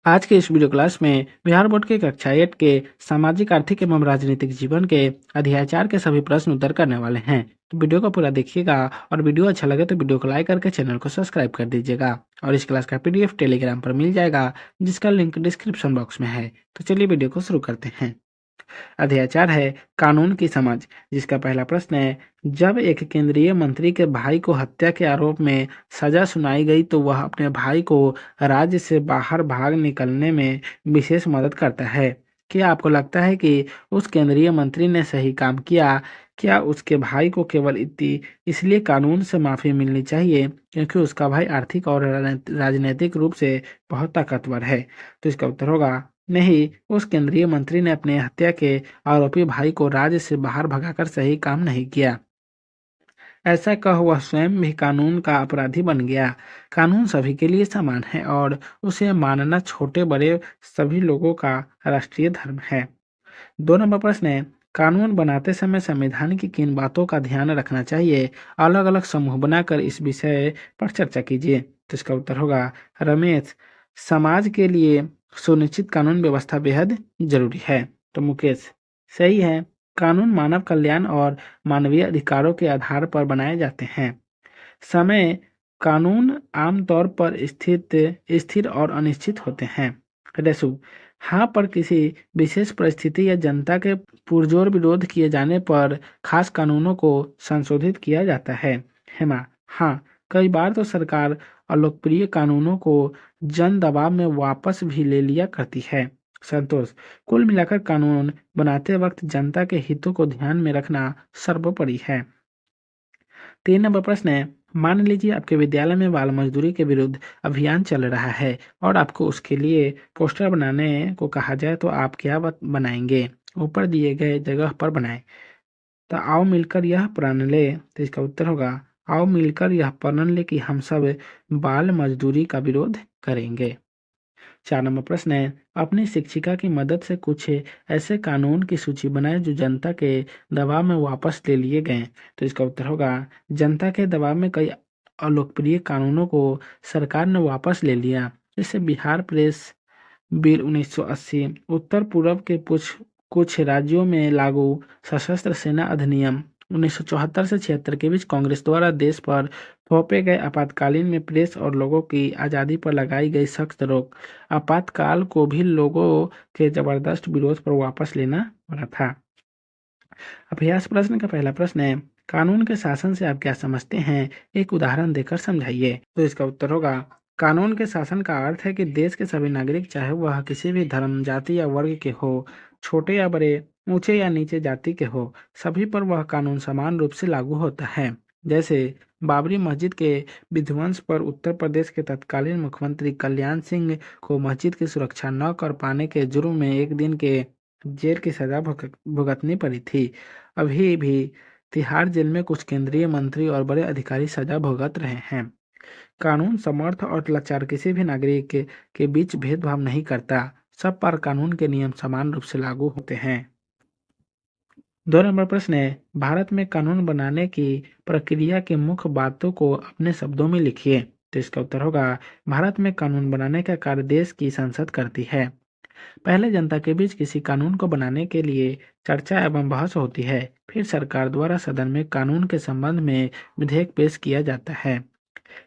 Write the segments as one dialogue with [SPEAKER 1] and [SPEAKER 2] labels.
[SPEAKER 1] आज के इस वीडियो क्लास में बिहार बोर्ड के कक्षा 8 के सामाजिक आर्थिक एवं राजनीतिक जीवन के अध्याय 4 के सभी प्रश्न उत्तर करने वाले हैं। तो वीडियो को पूरा देखिएगा और वीडियो अच्छा लगे तो वीडियो को लाइक करके चैनल को सब्सक्राइब कर दीजिएगा। और इस क्लास का पीडीएफ टेलीग्राम पर मिल जाएगा, जिसका लिंक डिस्क्रिप्शन बॉक्स में है। तो चलिए वीडियो को शुरू करते हैं। अध्याय 4 है कानून की समझ, जिसका पहला प्रश्न है, जब एक केंद्रीय मंत्री के भाई को हत्या के आरोप में सजा सुनाई गई तो वह अपने भाई को राज्य से बाहर भाग निकलने में विशेष मदद करता है। क्या आपको लगता है कि उस केंद्रीय मंत्री ने सही काम किया? क्या उसके भाई को केवल इतनी इसलिए कानून से माफी मिलनी चाहिए क्योंकि उसका भाई आर्थिक और राजनीतिक रूप से बहुत ताकतवर है? तो इसका उत्तर होगा नहीं। उस केंद्रीय मंत्री ने अपने हत्या के आरोपी भाई को राज्य से बाहर भगाकर सही काम नहीं किया। ऐसा कह वह स्वयं भी कानून का अपराधी बन गया। कानून सभी के लिए समान है और उसे मानना छोटे बड़े सभी लोगों का राष्ट्रीय धर्म है। 2 नंबर प्रश्न है, कानून बनाते समय संविधान की किन बातों का ध्यान रखना चाहिए? अलग अलग समूह बनाकर इस विषय पर चर्चा कीजिए। तो इसका उत्तर होगा रमेश, समाज के लिए सुनिश्चित कानून व्यवस्था बेहद जरूरी है। तो मुकेश, सही है। कानून मानव कल्याण और मानवीय अधिकारों के आधार पर बनाए जाते हैं। समय, कानून आमतौर पर स्थिर और अनिश्चित होते हैं। रेसु, हाँ, पर किसी विशेष परिस्थिति या जनता के पुरजोर विरोध किए जाने पर खास कानूनों को संशोधित किया जाता है। हेमा, हाँ, कई बार तो सरकार अलोकप्रिय कानूनों को जन दबाव में वापस भी ले लिया करती है। संतोष, कुल मिलाकर कानून बनाते वक्त जनता के हितों को ध्यान में रखना सर्वोपरि है। 3 नंबर प्रश्न है, मान लीजिए आपके विद्यालय में बाल मजदूरी के विरुद्ध अभियान चल रहा है और आपको उसके लिए पोस्टर बनाने को कहा जाए तो आप क्या बनाएंगे? ऊपर दिए गए जगह पर बनाएं। तो आओ मिलकर यह प्रण ले। तो इसका उत्तर होगा आओ मिलकर यह प्रण ले कि हम सब बाल मजदूरी का विरोध करेंगे। 4 नंबर प्रश्न है, अपनी शिक्षिका की मदद से कुछ ऐसे कानून की सूची बनाएं जो जनता के दबाव में वापस ले लिए गए। तो इसका उत्तर होगा जनता के दबाव में कई अलोकप्रिय कानूनों को सरकार ने वापस ले लिया, जैसे बिहार प्रेस बिल 1980, उत्तर पूर्व के कुछ कुछ राज्यों में लागू सशस्त्र सेना अधिनियम 1974 से 76 के बीच कांग्रेस द्वारा देश पर थोपे गए आपातकालीन में प्रेस और लोगों की आज़ादी पर लगाई गई सख्त रोक आपातकाल को भी लोगों के जबरदस्त विरोध पर वापस लेना पड़ा था। अभ्यास प्रश्न का पहला प्रश्न है, कानून के शासन से आप क्या समझते हैं? एक उदाहरण देकर समझाइए। तो इसका उत्तर होगा कानून के शासन का अर्थ है कि देश के सभी नागरिक, चाहे वह किसी भी धर्म, जाति या वर्ग के हो, छोटे या बड़े, ऊंचे या नीचे जाति के हो, सभी पर वह कानून समान रूप से लागू होता है। जैसे बाबरी मस्जिद के विध्वंस पर उत्तर प्रदेश के तत्कालीन मुख्यमंत्री कल्याण सिंह को मस्जिद की सुरक्षा न कर पाने के जुर्म में 1 दिन के जेल की सजा भुगतनी पड़ी थी। अभी भी तिहाड़ जेल में कुछ केंद्रीय मंत्री और बड़े अधिकारी सजा भुगत रहे हैं। कानून समर्थ और लाचार किसी भी नागरिक के बीच भेदभाव नहीं करता। सब पर कानून के नियम समान रूप से लागू होते हैं। 2 नंबर प्रश्न है, भारत में कानून बनाने की प्रक्रिया के मुख्य बातों को अपने शब्दों में लिखिए। तो इसका उत्तर होगा भारत में कानून बनाने का कार्य देश की संसद करती है। पहले जनता के बीच किसी कानून को बनाने के लिए चर्चा एवं बहस होती है, फिर सरकार द्वारा सदन में कानून के संबंध में विधेयक पेश किया जाता है।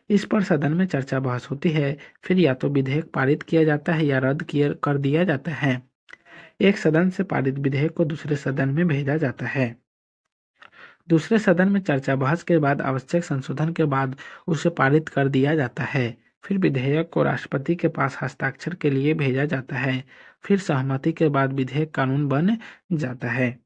[SPEAKER 1] इस पर सदन में चर्चा बहस होती है, फिर या तो विधेयक पारित किया जाता है या रद्द किया कर दिया जाता है। एक सदन से पारित विधेयक को दूसरे सदन में भेजा जाता है। दूसरे सदन में चर्चा बहस के बाद आवश्यक संशोधन के बाद उसे पारित कर दिया जाता है। फिर विधेयक को राष्ट्रपति के पास हस्ताक्षर के लिए भेजा जाता है। फिर सहमति के बाद विधेयक कानून बन जाता है।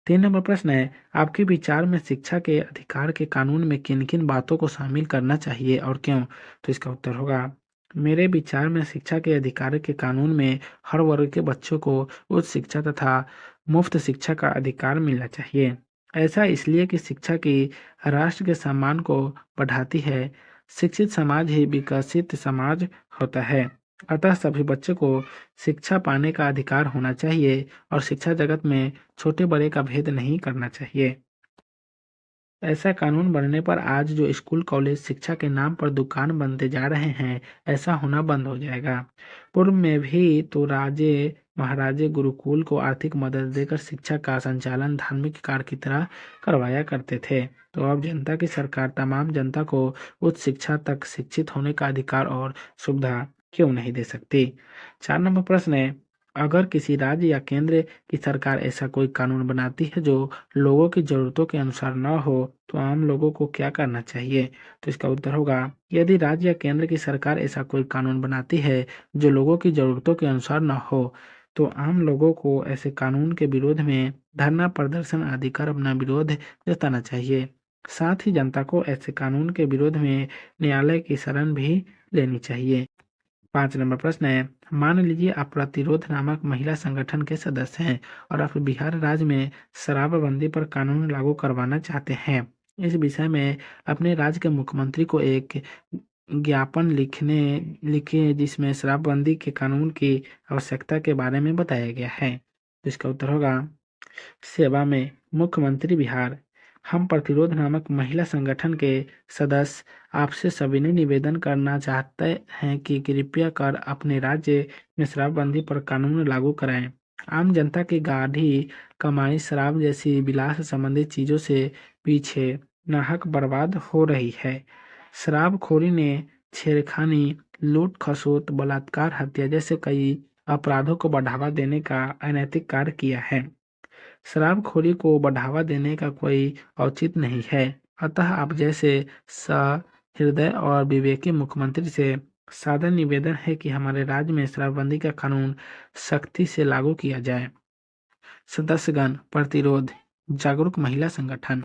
[SPEAKER 1] 3 नंबर प्रश्न है, आपके विचार में शिक्षा के अधिकार के कानून में किन किन बातों को शामिल करना चाहिए और क्यों? तो इसका उत्तर होगा मेरे विचार में शिक्षा के अधिकार के कानून में हर वर्ग के बच्चों को उच्च शिक्षा तथा मुफ्त शिक्षा का अधिकार मिलना चाहिए। ऐसा इसलिए कि शिक्षा की राष्ट्र के सम्मान को बढ़ाती है। शिक्षित समाज ही विकसित समाज होता है। अतः सभी बच्चों को शिक्षा पाने का अधिकार होना चाहिए और शिक्षा जगत में छोटे बड़े का भेद नहीं करना चाहिए। ऐसा कानून बनने पर आज जो स्कूल कॉलेज शिक्षा के नाम पर दुकान बनते जा रहे हैं, ऐसा होना बंद हो जाएगा। पूर्व में भी तो राजे महाराजे गुरुकुल को आर्थिक मदद देकर शिक्षा का संचालन धार्मिक कार्य की तरह करवाया करते थे। तो अब जनता की सरकार तमाम जनता को उच्च शिक्षा तक शिक्षित होने का अधिकार और सुविधा क्यों नहीं दे सकती? 4 नंबर प्रश्न है, अगर किसी राज्य या केंद्र की सरकार ऐसा कोई कानून बनाती है जो लोगों की ज़रूरतों के अनुसार न हो, तो आम लोगों को क्या करना चाहिए? तो इसका उत्तर होगा, यदि राज्य या केंद्र की सरकार ऐसा कोई कानून बनाती है जो लोगों की ज़रूरतों के अनुसार न हो, तो आम लोगों को ऐसे कानून के विरोध में धरना प्रदर्शन आदि कर अपना विरोध जताना चाहिए। साथ ही जनता को ऐसे कानून के विरोध में न्यायालय की शरण भी लेनी चाहिए। 5 नंबर प्रश्न है, मान लीजिए आप प्रतिरोध नामक महिला संगठन के सदस्य हैं और आप बिहार राज्य में शराबबंदी पर कानून लागू करवाना चाहते हैं। इस विषय में अपने राज्य के मुख्यमंत्री को एक ज्ञापन लिखे जिसमें शराबबंदी के कानून की आवश्यकता के बारे में बताया गया है। तो इसका उत्तर होगा, सेवा में मुख्यमंत्री बिहार। हम प्रतिरोध नामक महिला संगठन के सदस्य आपसे सविनय निवेदन करना चाहते हैं कि कृपया कर अपने राज्य में शराबबंदी पर कानून लागू कराएं। आम जनता की गाढ़ी कमाई शराब जैसी विलास संबंधी चीजों से पीछे नाहक बर्बाद हो रही है। शराबखोरी ने छेड़खानी, लूट खसोट, बलात्कार, हत्या जैसे कई अपराधों को बढ़ावा देने का अनैतिक कार्य किया है। शराबखोरी को बढ़ावा देने का कोई औचित्य नहीं है। अतः आप जैसे सहृदय और विवेकी मुख्यमंत्री से सादर निवेदन है कि हमारे राज्य में शराबबंदी का कानून सख्ती से लागू किया जाए। सदस्यगण प्रतिरोध जागरूक महिला संगठन।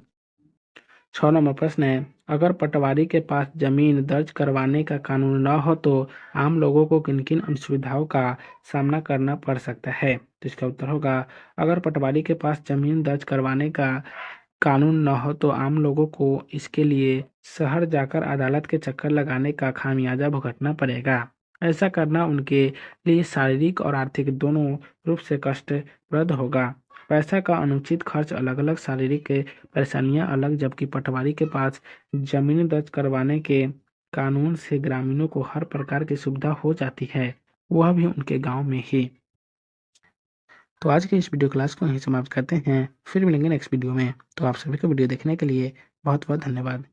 [SPEAKER 1] 6 नंबर प्रश्न है, अगर पटवारी के पास जमीन दर्ज करवाने का कानून न हो तो आम लोगों को किन किन असुविधाओं का सामना करना पड़ सकता है? तो इसका उत्तर होगा, अगर पटवारी के पास जमीन दर्ज करवाने का कानून न हो तो आम लोगों को इसके लिए शहर जाकर अदालत के चक्कर लगाने का खामियाजा भुगतना पड़ेगा। ऐसा करना उनके लिए शारीरिक और आर्थिक दोनों रूप से कष्टप्रद होगा। पैसा का अनुचित खर्च अलग अलग, शारीरिक परेशानियां अलग, जबकि पटवारी के पास जमीन दर्ज करवाने के कानून से ग्रामीणों को हर प्रकार की सुविधा हो जाती है, वह भी उनके गांव में ही। तो आज के इस वीडियो क्लास को यहीं समाप्त करते हैं। फिर मिलेंगे नेक्स्ट वीडियो में। तो आप सभी को वीडियो देखने के लिए बहुत बहुत धन्यवाद।